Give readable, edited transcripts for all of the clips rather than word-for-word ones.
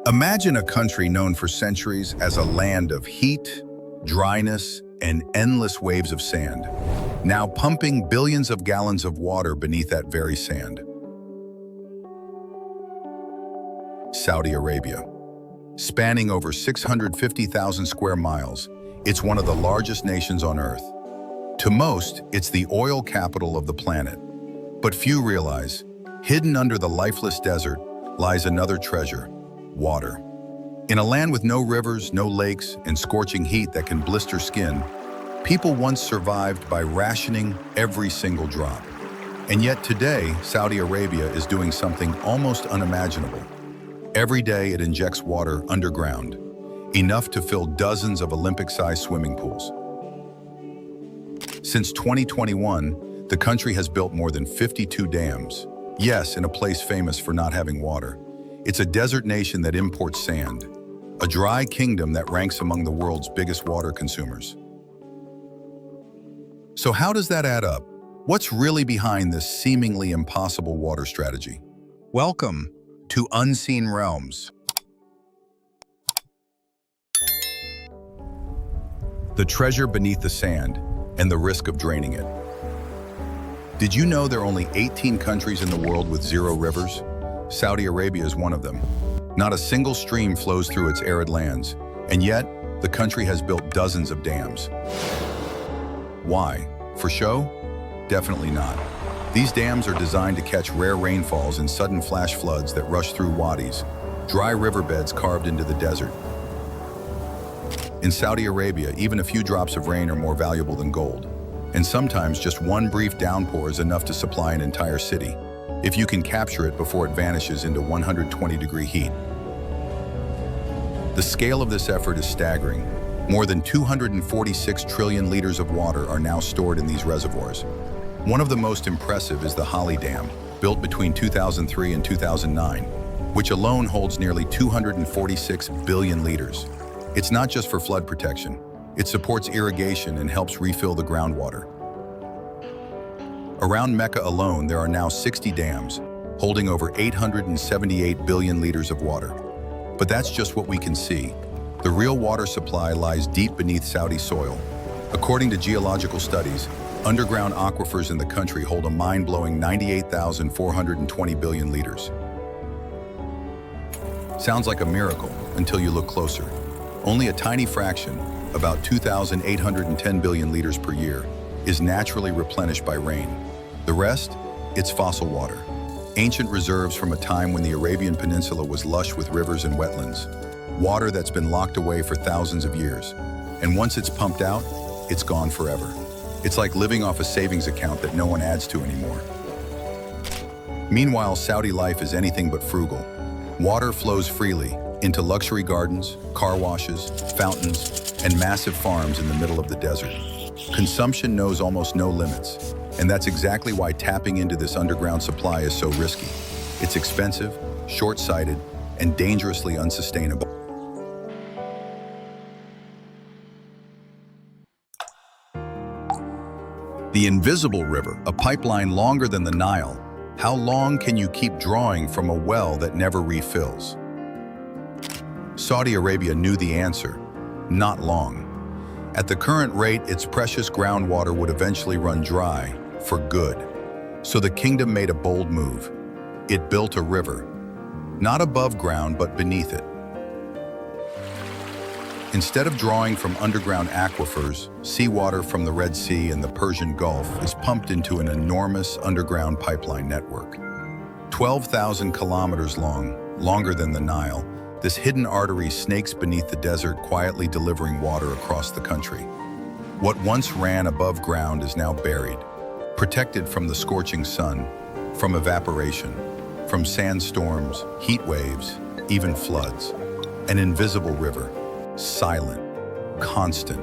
Imagine a country known for centuries as a land of heat, dryness, and endless waves of sand, now pumping billions of gallons of water beneath that very sand. Saudi Arabia. Spanning over 650,000 square miles, it's one of the largest nations on Earth. To most, it's the oil capital of the planet. But few realize, hidden under the lifeless desert lies another treasure: water. In a land with no rivers, no lakes, and scorching heat that can blister skin, people once survived by rationing every single drop. And yet today, Saudi Arabia is doing something almost unimaginable. Every day it injects water underground, enough to fill dozens of Olympic-sized swimming pools. Since 2021, the country has built more than 52 dams. Yes, in a place famous for not having water. It's a desert nation that imports sand, a dry kingdom that ranks among the world's biggest water consumers. So how does that add up? What's really behind this seemingly impossible water strategy? Welcome to Unseen Realms. The treasure beneath the sand and the risk of draining it. Did you know there are only 18 countries in the world with 0 rivers? Saudi Arabia is one of them. Not a single stream flows through its arid lands, and yet the country has built dozens of dams. Why? For show? Definitely not. These dams are designed to catch rare rainfalls and sudden flash floods that rush through wadis, dry riverbeds carved into the desert. In Saudi Arabia, even a few drops of rain are more valuable than gold. And sometimes just one brief downpour is enough to supply an entire city, if you can capture it before it vanishes into 120-degree heat. The scale of this effort is staggering. More than 246 trillion liters of water are now stored in these reservoirs. One of the most impressive is the Hali Dam, built between 2003 and 2009, which alone holds nearly 246 billion liters. It's not just for flood protection. It supports irrigation and helps refill the groundwater. Around Mecca alone, there are now 60 dams, holding over 878 billion liters of water. But that's just what we can see. The real water supply lies deep beneath Saudi soil. According to geological studies, underground aquifers in the country hold a mind-blowing 98,420 billion liters. Sounds like a miracle until you look closer. Only a tiny fraction, about 2,810 billion liters per year, is naturally replenished by rain. The rest, it's fossil water. Ancient reserves from a time when the Arabian Peninsula was lush with rivers and wetlands. Water that's been locked away for thousands of years. And once it's pumped out, it's gone forever. It's like living off a savings account that no one adds to anymore. Meanwhile, Saudi life is anything but frugal. Water flows freely into luxury gardens, car washes, fountains, and massive farms in the middle of the desert. Consumption knows almost no limits, and that's exactly why tapping into this underground supply is so risky. It's expensive, short-sighted, and dangerously unsustainable. The invisible river, a pipeline longer than the Nile. How long can you keep drawing from a well that never refills? Saudi Arabia knew the answer: not long. At the current rate, its precious groundwater would eventually run dry, for good. So the kingdom made a bold move. It built a river, not above ground, but beneath it. Instead of drawing from underground aquifers, seawater from the Red Sea and the Persian Gulf is pumped into an enormous underground pipeline network. 12,000 kilometers long, longer than the Nile, this hidden artery snakes beneath the desert, quietly delivering water across the country. What once ran above ground is now buried, protected from the scorching sun, from evaporation, from sandstorms, heat waves, even floods. An invisible river, silent, constant,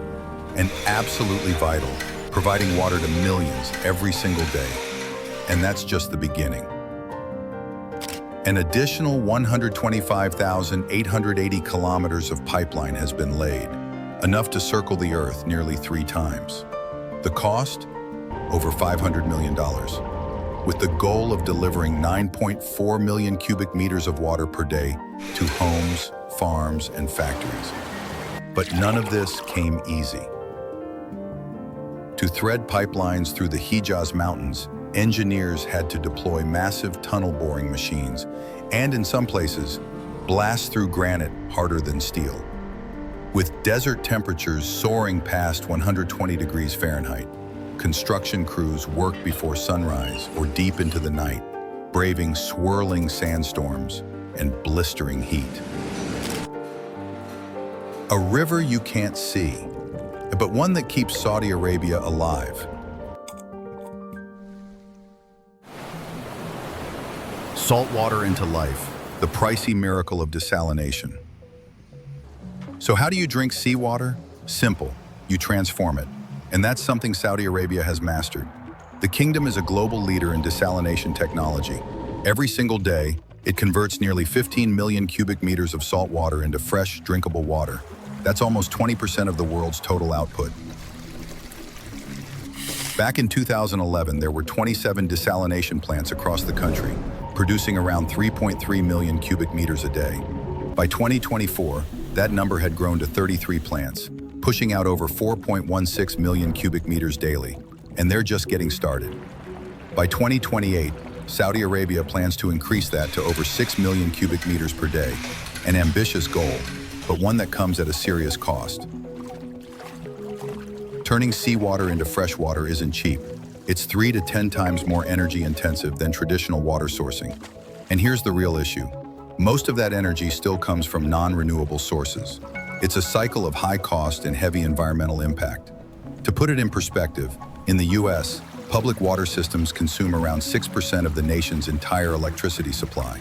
and absolutely vital, providing water to millions every single day. And that's just the beginning. An additional 125,880 kilometers of pipeline has been laid, enough to circle the Earth nearly 3 times. The cost? Over $500 million. with the goal of delivering 9.4 million cubic meters of water per day to homes, farms, and factories. But none of this came easy. To thread pipelines through the Hijaz Mountains, engineers had to deploy massive tunnel boring machines and, in some places, blast through granite harder than steel. With desert temperatures soaring past 120 degrees Fahrenheit, construction crews worked before sunrise or deep into the night, braving swirling sandstorms and blistering heat. A river you can't see, but one that keeps Saudi Arabia alive. Saltwater into life, the Pricey miracle of desalination. So how do you drink seawater? Simple, you transform it. And that's something Saudi Arabia has mastered. The kingdom is a global leader in desalination technology. Every single day, it converts nearly 15 million cubic meters of salt water into fresh, drinkable water. That's almost 20% of the world's total output. Back in 2011, there were 27 desalination plants across the country, producing around 3.3 million cubic meters a day. By 2024, that number had grown to 33 plants, pushing out over 4.16 million cubic meters daily, and they're just getting started. By 2028, Saudi Arabia plans to increase that to over 6 million cubic meters per day, an ambitious goal, but one that comes at a serious cost. Turning seawater into fresh water isn't cheap. It's 3 to 10 times more energy intensive than traditional water sourcing. And here's the real issue. Most of that energy still comes from non-renewable sources. It's a cycle of high cost and heavy environmental impact. To put it in perspective, in the US, public water systems consume around 6% of the nation's entire electricity supply.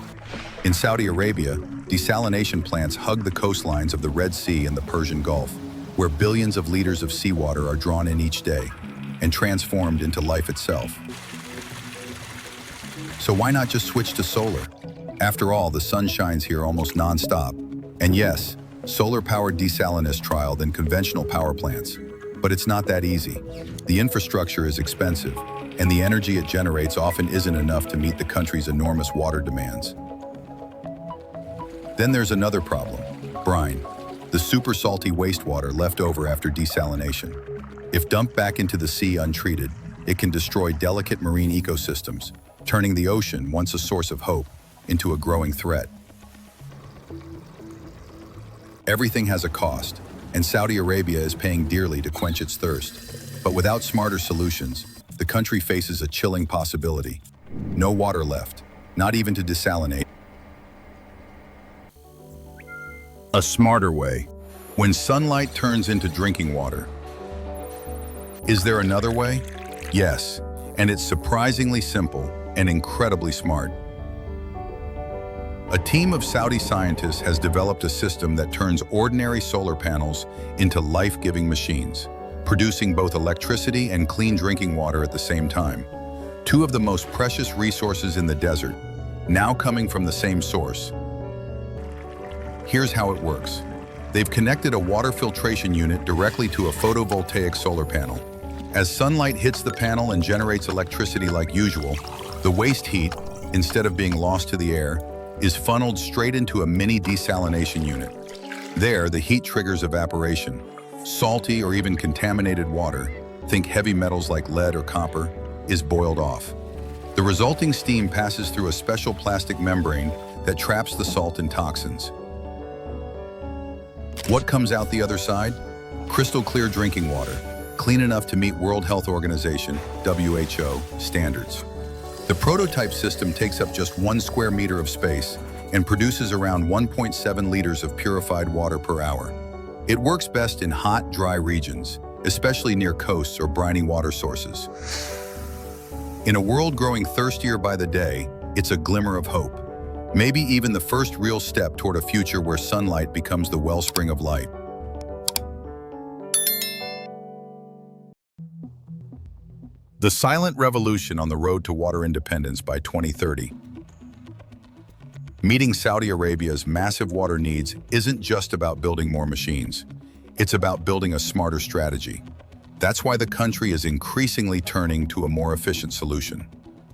In Saudi Arabia, desalination plants hug the coastlines of the Red Sea and the Persian Gulf, where billions of liters of seawater are drawn in each day and transformed into life itself. So why not just switch to solar? After all, the sun shines here almost non-stop. And yes, solar-powered desalination trialed in conventional power plants. But it's not that easy. The infrastructure is expensive, and the energy it generates often isn't enough to meet the country's enormous water demands. Then there's another problem, brine, the super salty wastewater left over after desalination. If dumped back into the sea untreated, it can destroy delicate marine ecosystems, turning the ocean, once a source of hope, into a growing threat. Everything has a cost, and Saudi Arabia is paying dearly to quench its thirst. But without smarter solutions, the country faces a chilling possibility. No water left, not even to desalinate. A smarter way, when sunlight turns into drinking water. Is there another way? Yes, and it's surprisingly simple and incredibly smart. A team of Saudi scientists has developed a system that turns ordinary solar panels into life-giving machines, producing both electricity and clean drinking water at the same time. Two of the most precious resources in the desert, now coming from the same source. Here's how it works. They've connected a water filtration unit directly to a photovoltaic solar panel. As sunlight hits the panel and generates electricity like usual, the waste heat, instead of being lost to the air, is funneled straight into a mini desalination unit. There, the heat triggers evaporation. Salty or even contaminated water, think heavy metals like lead or copper, is boiled off. The resulting steam passes through a special plastic membrane that traps the salt and toxins. What comes out the other side? Crystal clear drinking water, clean enough to meet World Health Organization, WHO, standards. The prototype system takes up just 1 square meter of space and produces around 1.7 liters of purified water per hour. It works best in hot, dry regions, especially near coasts or briny water sources. In a world growing thirstier by the day, it's a glimmer of hope. Maybe even the first real step toward a future where sunlight becomes the wellspring of light. The silent revolution on the road to water independence by 2030. Meeting Saudi Arabia's massive water needs isn't just about building more machines. It's about building a smarter strategy. That's why the country is increasingly turning to a more efficient solution.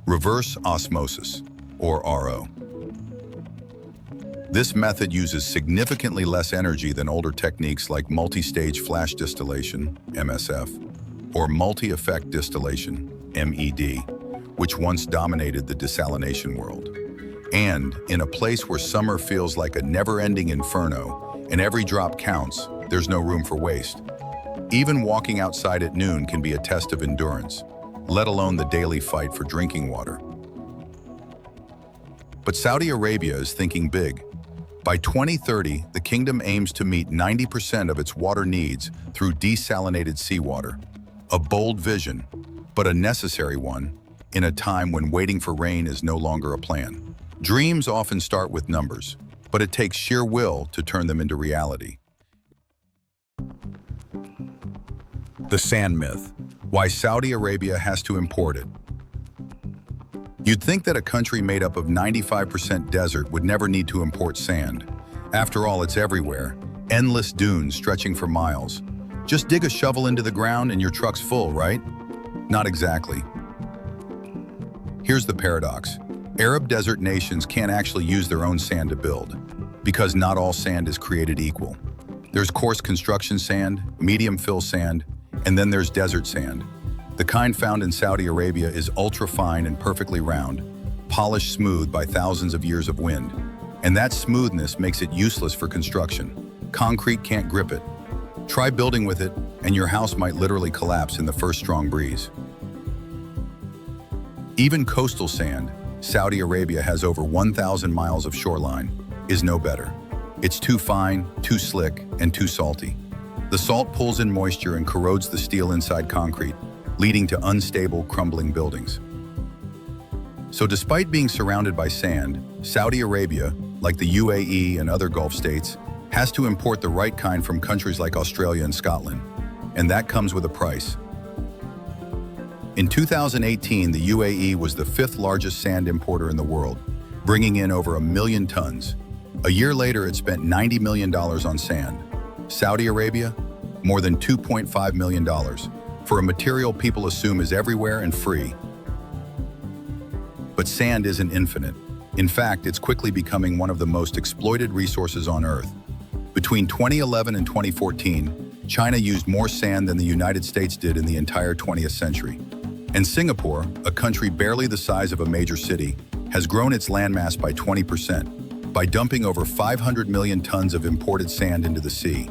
Reverse osmosis, or RO. This method uses significantly less energy than older techniques like multi-stage flash distillation, MSF, or multi-effect distillation, MED, which once dominated the desalination world. And in a place where summer feels like a never-ending inferno and every drop counts, there's no room for waste. Even walking outside at noon can be a test of endurance, let alone the daily fight for drinking water. But Saudi Arabia is thinking big. By 2030, the kingdom aims to meet 90% of its water needs through desalinated seawater. A bold vision, but a necessary one, in a time when waiting for rain is no longer a plan. Dreams often start with numbers, but it takes sheer will to turn them into reality. The sand myth: why Saudi Arabia has to import it. You'd think that a country made up of 95% desert would never need to import sand. After all, it's everywhere. Endless dunes stretching for miles. Just dig a shovel into the ground and your truck's full, right? Not exactly. Here's the paradox. Arab desert nations can't actually use their own sand to build, because not all sand is created equal. There's coarse construction sand, medium fill sand, and then there's desert sand. The kind found in Saudi Arabia is ultra-fine and perfectly round, polished smooth by thousands of years of wind. And that smoothness makes it useless for construction. Concrete can't grip it. Try building with it, and your house might literally collapse in the first strong breeze. Even coastal sand, Saudi Arabia has over 1,000 miles of shoreline, is no better. It's too fine, too slick, and too salty. The salt pulls in moisture and corrodes the steel inside concrete, leading to unstable, crumbling buildings. So despite being surrounded by sand, Saudi Arabia, like the UAE and other Gulf states, has to import the right kind from countries like Australia and Scotland, and that comes with a price. In 2018, the UAE was the 5th largest sand importer in the world, bringing in over 1 million tons. A year later, it spent $90 million on sand. Saudi Arabia, more than $2.5 million, for a material people assume is everywhere and free. But sand isn't infinite. In fact, it's quickly becoming one of the most exploited resources on Earth. Between 2011 and 2014, China used more sand than the United States did in the entire 20th century. And Singapore, a country barely the size of a major city, has grown its landmass by 20% by dumping over 500 million tons of imported sand into the sea.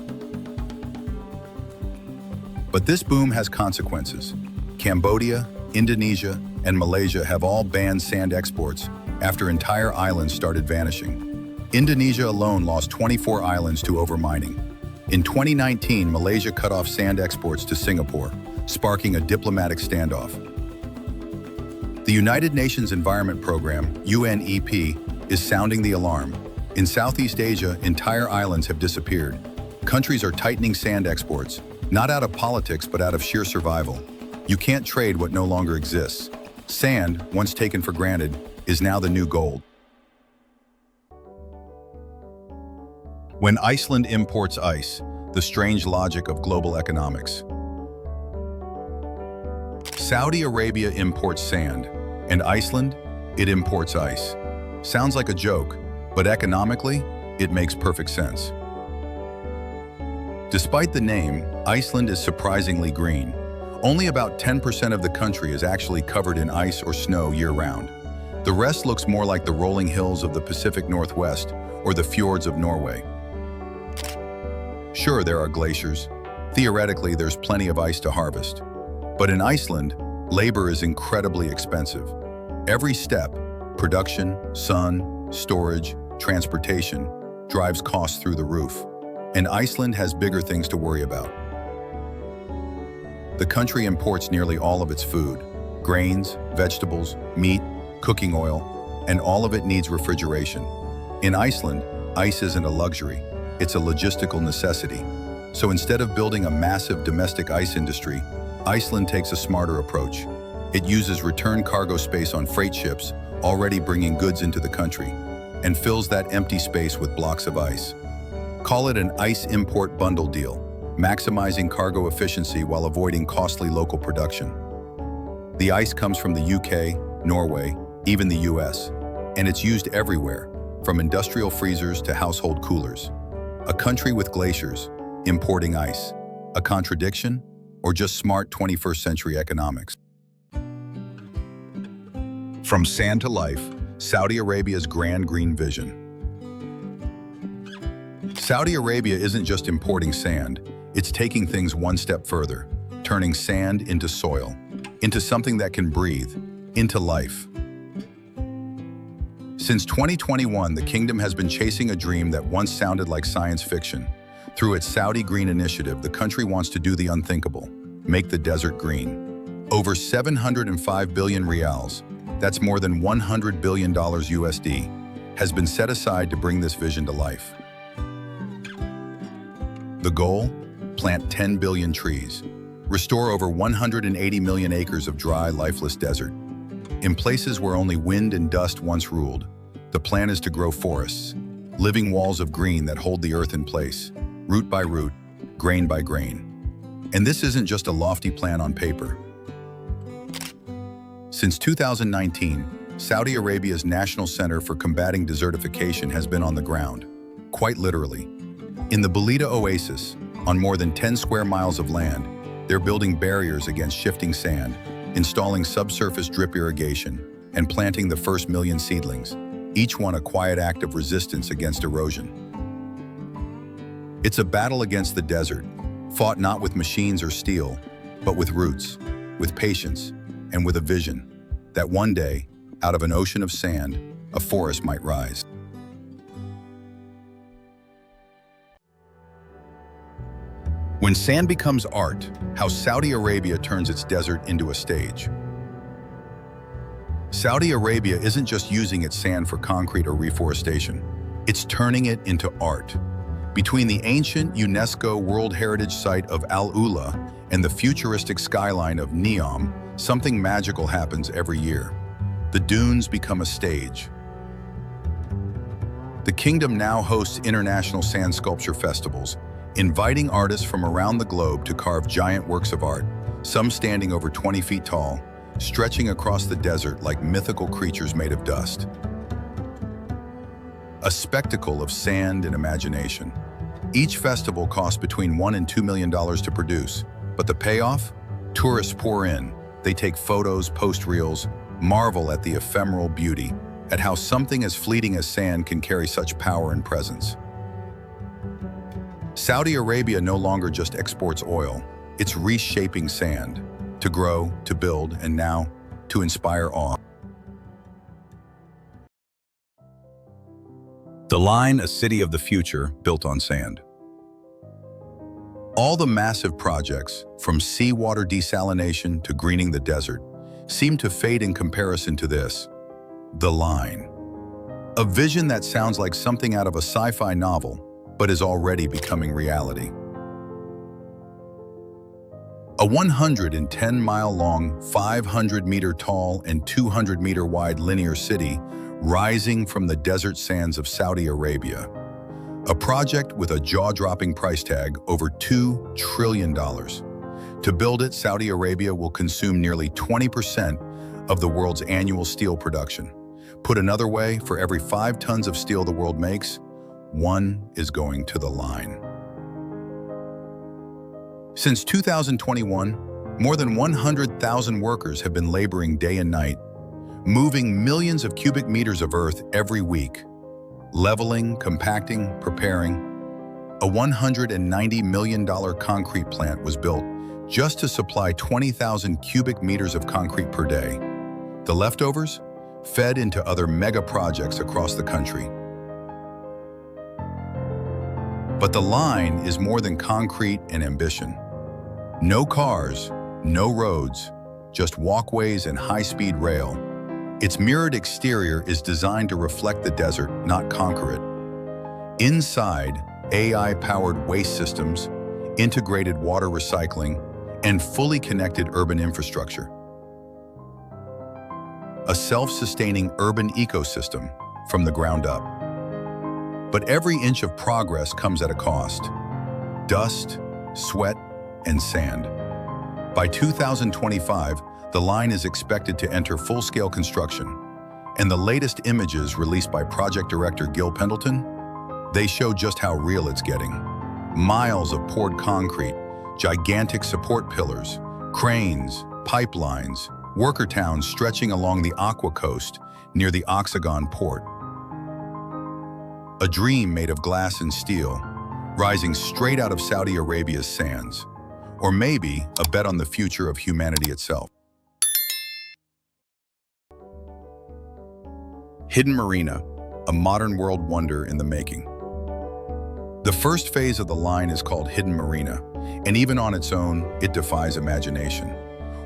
But this boom has consequences. Cambodia, Indonesia, and Malaysia have all banned sand exports after entire islands started vanishing. Indonesia alone lost 24 islands to overmining. In 2019, Malaysia cut off sand exports to Singapore, sparking a diplomatic standoff. The United Nations Environment Program, UNEP, is sounding the alarm. In Southeast Asia, entire islands have disappeared. Countries are tightening sand exports, not out of politics, but out of sheer survival. You can't trade what no longer exists. Sand, once taken for granted, is now the new gold. When Iceland imports ice, the strange logic of global economics. Saudi Arabia imports sand, and Iceland, it imports ice. Sounds like a joke, but economically, it makes perfect sense. Despite the name, Iceland is surprisingly green. Only about 10% of the country is actually covered in ice or snow year-round. The rest looks more like the rolling hills of the Pacific Northwest or the fjords of Norway. Sure, there are glaciers. Theoretically, there's plenty of ice to harvest. But in Iceland, labor is incredibly expensive. Every step, production, sun, storage, transportation, drives costs through the roof. And Iceland has bigger things to worry about. The country imports nearly all of its food: grains, vegetables, meat, cooking oil, and all of it needs refrigeration. In Iceland, ice isn't a luxury, it's a logistical necessity. So instead of building a massive domestic ice industry, Iceland takes a smarter approach. It uses return cargo space on freight ships, already bringing goods into the country, and fills that empty space with blocks of ice. Call it an ice import bundle deal, maximizing cargo efficiency while avoiding costly local production. The ice comes from the UK, Norway, even the US. And it's used everywhere, from industrial freezers to household coolers. A country with glaciers, importing ice. A contradiction, or just smart 21st century economics? From sand to life, Saudi Arabia's grand green vision. Saudi Arabia isn't just importing sand, it's taking things one step further, turning sand into soil, into something that can breathe, into life. Since 2021, the kingdom has been chasing a dream that once sounded like science fiction. Through its Saudi Green Initiative, the country wants to do the unthinkable, make the desert green. Over 705 billion rials, that's more than $100 billion USD, has been set aside to bring this vision to life. The goal? Plant 10 billion trees. Restore over 180 million acres of dry, lifeless desert. In places where only wind and dust once ruled, the plan is to grow forests, living walls of green that hold the earth in place, root by root, grain by grain. And this isn't just a lofty plan on paper. Since 2019, Saudi Arabia's National Center for Combating Desertification has been on the ground, quite literally. In the Balida Oasis, on more than 10 square miles of land, they're building barriers against shifting sand, installing subsurface drip irrigation, and planting the first million seedlings, each one a quiet act of resistance against erosion. It's a battle against the desert, fought not with machines or steel, but with roots, with patience, and with a vision that one day, out of an ocean of sand, a forest might rise. When sand becomes art, how Saudi Arabia turns its desert into a stage. Saudi Arabia isn't just using its sand for concrete or reforestation, it's turning it into art. Between the ancient UNESCO World Heritage Site of Al Ula and the futuristic skyline of NEOM, something magical happens every year. The dunes become a stage. The kingdom now hosts international sand sculpture festivals, inviting artists from around the globe to carve giant works of art, some standing over 20 feet tall, stretching across the desert like mythical creatures made of dust. A spectacle of sand and imagination. Each festival costs between $1 and $2 million to produce, but the payoff? Tourists pour in. They take photos, post reels, marvel at the ephemeral beauty, at how something as fleeting as sand can carry such power and presence. Saudi Arabia no longer just exports oil, it's reshaping sand, to grow, to build, and now, to inspire awe. The Line, a city of the future built on sand. All the massive projects, from seawater desalination to greening the desert, seem to fade in comparison to this. The Line. A vision that sounds like something out of a sci-fi novel, but is already becoming reality. A 110-mile-long, 500-meter-tall, and 200-meter-wide linear city rising from the desert sands of Saudi Arabia. A project with a jaw-dropping price tag over $2 trillion. To build it, Saudi Arabia will consume nearly 20% of the world's annual steel production. Put another way, for every 5 tons of steel the world makes, 1 is going to the line. Since 2021, more than 100,000 workers have been laboring day and night, moving millions of cubic meters of earth every week, leveling, compacting, preparing. A $190 million concrete plant was built just to supply 20,000 cubic meters of concrete per day. The leftovers? Fed into other mega projects across the country. But the line is more than concrete and ambition. No cars, no roads, just walkways and high-speed rail. Its mirrored exterior is designed to reflect the desert, not conquer it. Inside, AI-powered waste systems, integrated water recycling, and fully connected urban infrastructure. A self-sustaining urban ecosystem from the ground up. But every inch of progress comes at a cost. Dust, sweat, and sand. By 2025, The line is expected to enter full-scale construction, and the latest images released by project director Gil Pendleton, they show just how real it's getting. Miles of poured concrete, gigantic support pillars, cranes, pipelines, worker towns stretching along the Aqua coast near the Oxagon port. A dream made of glass and steel, rising straight out of Saudi Arabia's sands. Or maybe a bet on the future of humanity itself. Hidden Marina, a modern world wonder in the making. The first phase of the line is called Hidden Marina, and even on its own, it defies imagination.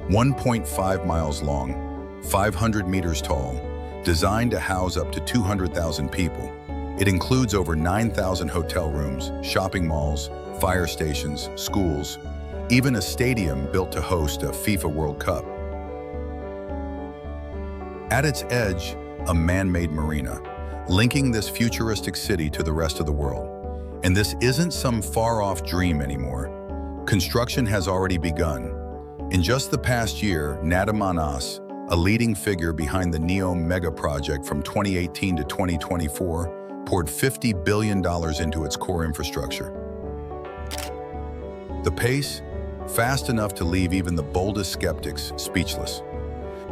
1.5 miles long, 500 meters tall, designed to house up to 200,000 people. It includes over 9,000 hotel rooms, shopping malls, fire stations, schools, even a stadium built to host a FIFA World Cup. At its edge, a man-made marina, linking this futuristic city to the rest of the world. And this isn't some far-off dream anymore. Construction has already begun. In just the past year, Nada Manas, a leading figure behind the NEOM Megaproject from 2018 to 2024, poured $50 billion into its core infrastructure. The pace, fast enough to leave even the boldest skeptics speechless.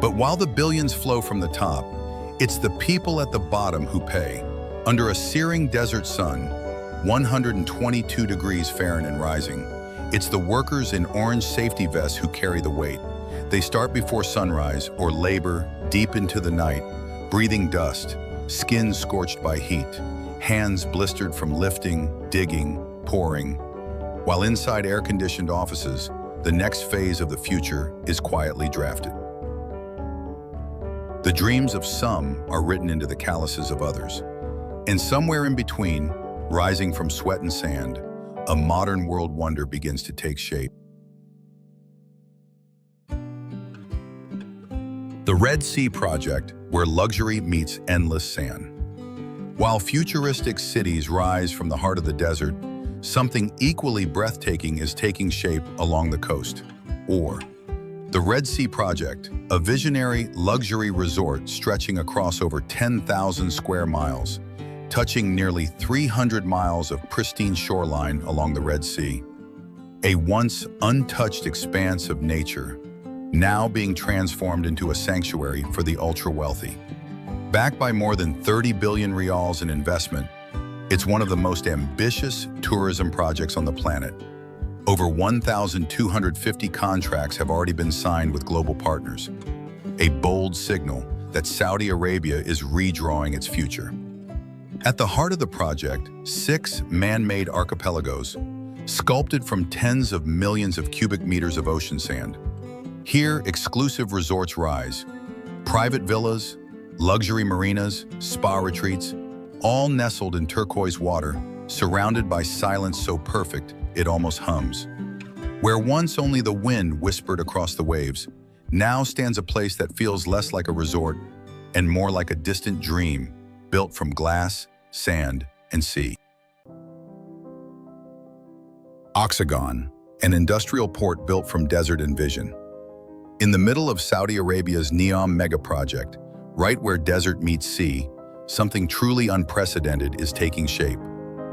But while the billions flow from the top, it's the people at the bottom who pay. Under a searing desert sun, 122 degrees Fahrenheit and rising, it's the workers in orange safety vests who carry the weight. They start before sunrise or labor deep into the night, breathing dust, skin scorched by heat, hands blistered from lifting, digging, pouring. While inside air-conditioned offices, the next phase of the future is quietly drafted. The dreams of some are written into the calluses of others. And somewhere in between, rising from sweat and sand, a modern world wonder begins to take shape. The Red Sea Project, where luxury meets endless sand. While futuristic cities rise from the heart of the desert, something equally breathtaking is taking shape along the coast. Or, the Red Sea Project, a visionary luxury resort stretching across over 10,000 square miles, touching nearly 300 miles of pristine shoreline along the Red Sea. A once untouched expanse of nature, now being transformed into a sanctuary for the ultra-wealthy. Backed by more than 30 billion rials in investment, it's one of the most ambitious tourism projects on the planet. Over 1,250 contracts have already been signed with global partners. A bold signal that Saudi Arabia is redrawing its future. At the heart of the project, 6 man-made archipelagos, sculpted from tens of millions of cubic meters of ocean sand. Here, exclusive resorts rise. Private villas, luxury marinas, spa retreats, all nestled in turquoise water, surrounded by silence so perfect it almost hums. Where once only the wind whispered across the waves, now stands a place that feels less like a resort and more like a distant dream built from glass, sand, and sea. Oxagon, an industrial port built from desert and vision. In the middle of Saudi Arabia's NEOM megaproject, right where desert meets sea, something truly unprecedented is taking shape.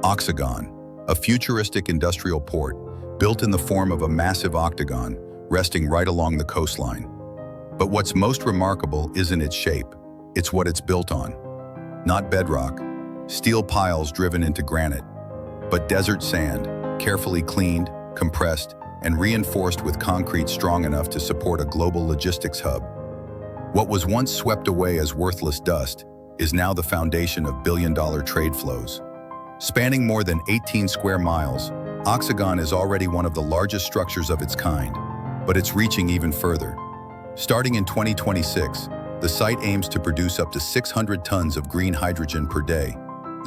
Oxagon, a futuristic industrial port built in the form of a massive octagon resting right along the coastline. But what's most remarkable isn't its shape, it's what it's built on. Not bedrock, steel piles driven into granite, but desert sand, carefully cleaned, compressed, and reinforced with concrete strong enough to support a global logistics hub. What was once swept away as worthless dust is now the foundation of billion-dollar trade flows. Spanning more than 18 square miles, Oxagon is already one of the largest structures of its kind, but it's reaching even further. Starting in 2026, the site aims to produce up to 600 tons of green hydrogen per day,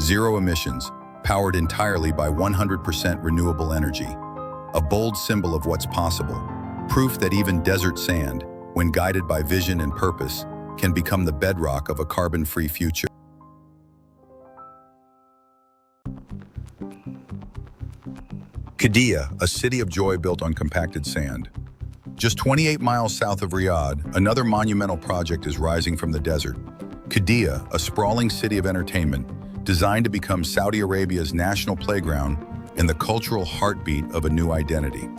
zero emissions, powered entirely by 100% renewable energy. A bold symbol of what's possible, proof that even desert sand, when guided by vision and purpose, can become the bedrock of a carbon-free future. Qiddiya, a city of joy built on compacted sand. Just 28 miles south of Riyadh, another monumental project is rising from the desert. Qiddiya, a sprawling city of entertainment, designed to become Saudi Arabia's national playground and the cultural heartbeat of a new identity.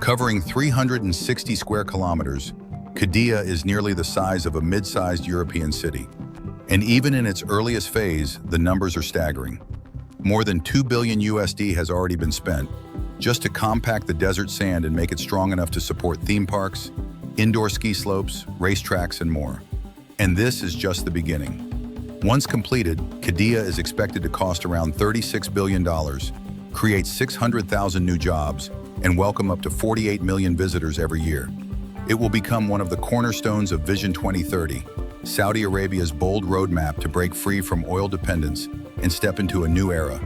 Covering 360 square kilometers, Qiddiya is nearly the size of a mid-sized European city. And even in its earliest phase, the numbers are staggering. More than $2 billion USD has already been spent just to compact the desert sand and make it strong enough to support theme parks, indoor ski slopes, racetracks, and more. And this is just the beginning. Once completed, Qiddiya is expected to cost around $36 billion, create 600,000 new jobs, and welcome up to 48 million visitors every year. It will become one of the cornerstones of Vision 2030, Saudi Arabia's bold roadmap to break free from oil dependence and step into a new era,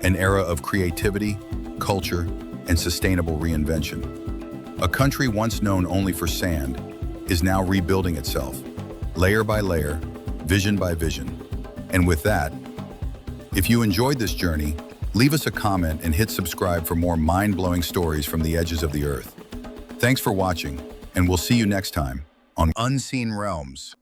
an era of creativity, culture, and sustainable reinvention. A country once known only for sand is now rebuilding itself, layer by layer, vision by vision. And with that, if you enjoyed this journey, leave us a comment and hit subscribe for more mind-blowing stories from the edges of the earth. Thanks for watching, and we'll see you next time on Unseen Realms.